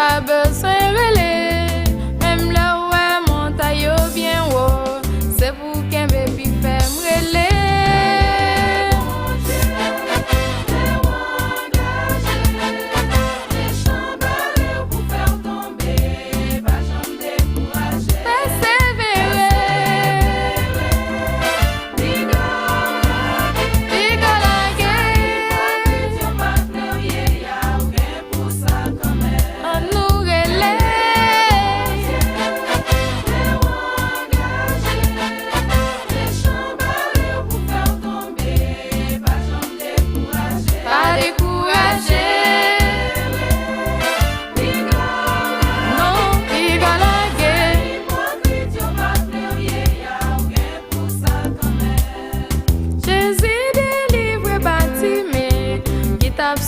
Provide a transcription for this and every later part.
pas besoin de relais. Même là où est montagne bien haut, c'est pour qu'un bébé fait me relais.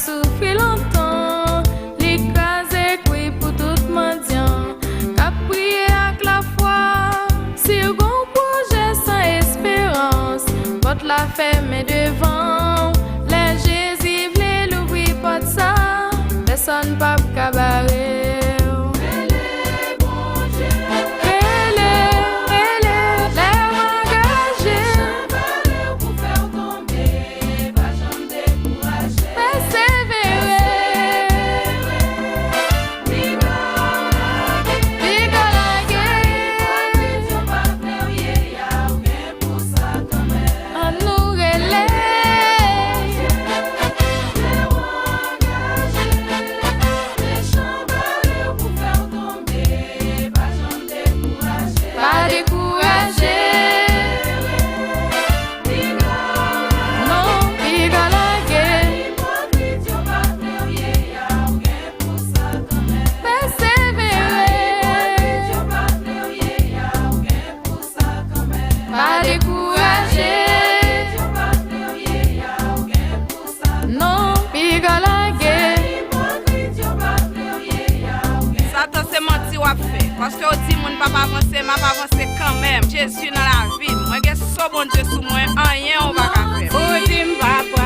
Souffrir longtemps, l'écraser couille pour tout mendiant, qu'a prié avec la foi, si un projet sans espérance, votre la ferme devant, les Jésus voulait l'ouvrir porte ça, personne pas cabaret. Parce que au dit mon papa avancer, m'a pas avancer quand même. Jésus dans la vie. Moi, qu'est-ce que bon Dieu sous moi, rien on va faire. Au dit papa